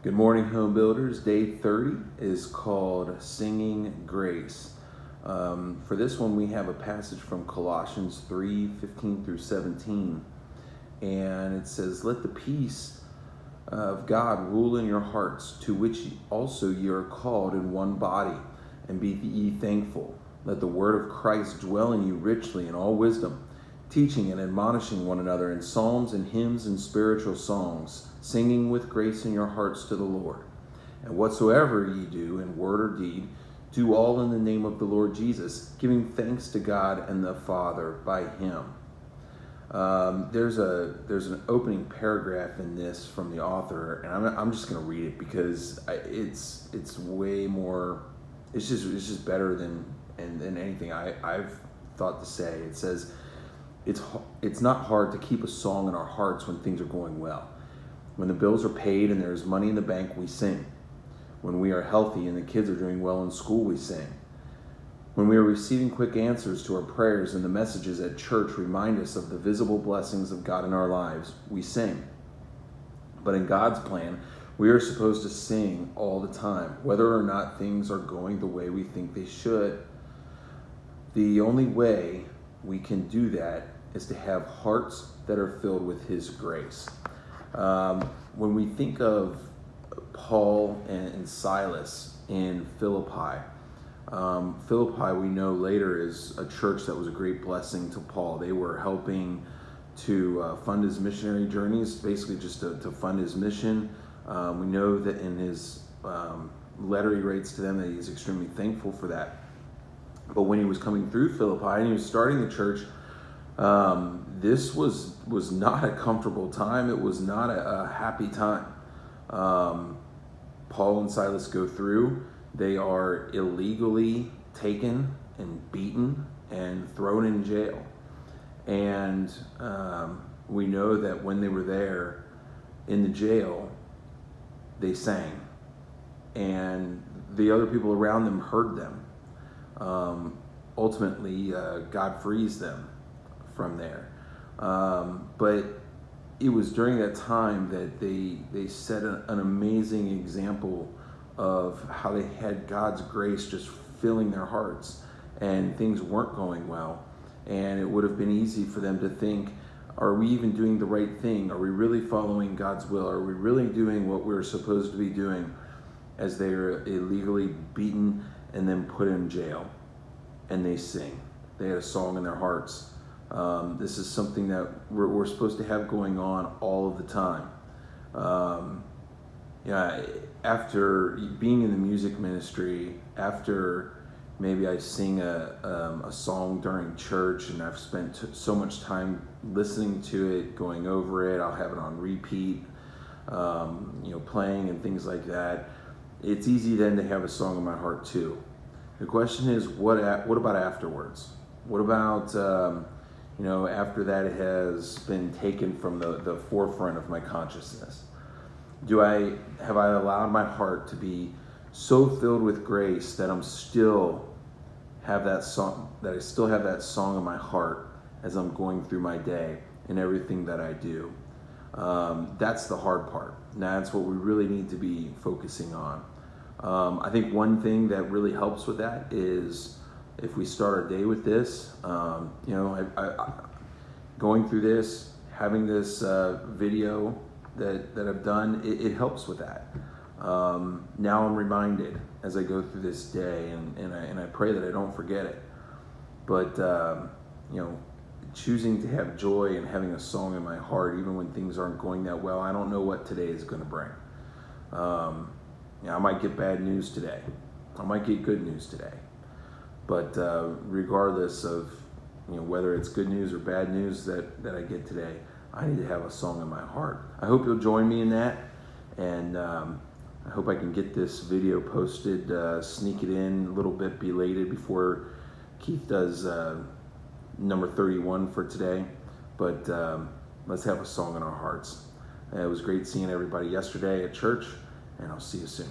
Good morning, home builders. Day 30 is called Singing Grace. For this one, we have a passage from Colossians 3:15 through 17. And it says, "Let the peace of God rule in your hearts, to which also ye are called in one body, and be ye thankful. Let the word of Christ dwell in you richly in all wisdom, teaching and admonishing one another in psalms and hymns and spiritual songs, singing with grace in your hearts to the Lord. And whatsoever ye do in word or deed, do all in the name of the Lord Jesus, giving thanks to God and the Father by him." There's an opening paragraph in this from the author, and I'm just going to read it because it's way more. It's just better than anything I've thought to say. It says, It's not hard to keep a song in our hearts when things are going well. When the bills are paid and there's money in the bank, we sing. When we are healthy and the kids are doing well in school, we sing. When we are receiving quick answers to our prayers and the messages at church remind us of the visible blessings of God in our lives, we sing. But in God's plan, we are supposed to sing all the time, whether or not things are going the way we think they should. The only way we can do that is to have hearts that are filled with His grace. When we think of Paul and Silas in Philippi, Philippi we know later is a church that was a great blessing to Paul. They were helping to fund his missionary journeys, basically just to fund his mission. We know that in his letter he writes to them that he's extremely thankful for that. But when he was coming through Philippi and he was starting the church, this was not a comfortable time. It was not a happy time. Paul and Silas go through. They are illegally taken and beaten and thrown in jail. And we know that when they were there in the jail, they sang. And the other people around them heard them. Ultimately, God frees them from there. But it was during that time that they set an amazing example of how they had God's grace just filling their hearts, and things weren't going well. And it would have been easy for them to think, are we even doing the right thing? Are we really following God's will? Are we really doing what we're supposed to be doing? As they are illegally beaten and then put in jail. And they sing. They had a song in their hearts. This is something that we're supposed to have going on all of the time. After being in the music ministry, after maybe I sing a song during church and I've spent so much time listening to it, going over it, I'll have it on repeat, playing and things like that. It's easy then to have a song in my heart too. The question is, what about afterwards? What about, after that it has been taken from the forefront of my consciousness? Have I allowed my heart to be so filled with grace that I still have that song in my heart as I'm going through my day and everything that I do? That's the hard part. That's what we really need to be focusing on. I think one thing that really helps with that is if we start our day with this, going through this, having this video that I've done, it helps with that. Now I'm reminded as I go through this day, and I pray that I don't forget it. But choosing to have joy and having a song in my heart, even when things aren't going that well, I don't know what today is going to bring. I might get bad news today. I might get good news today. But regardless of whether it's good news or bad news that I get today, I need to have a song in my heart. I hope you'll join me in that, and I hope I can get this video posted, sneak it in a little bit belated before Keith does number 31 for today. But let's have a song in our hearts. It was great seeing everybody yesterday at church, and I'll see you soon.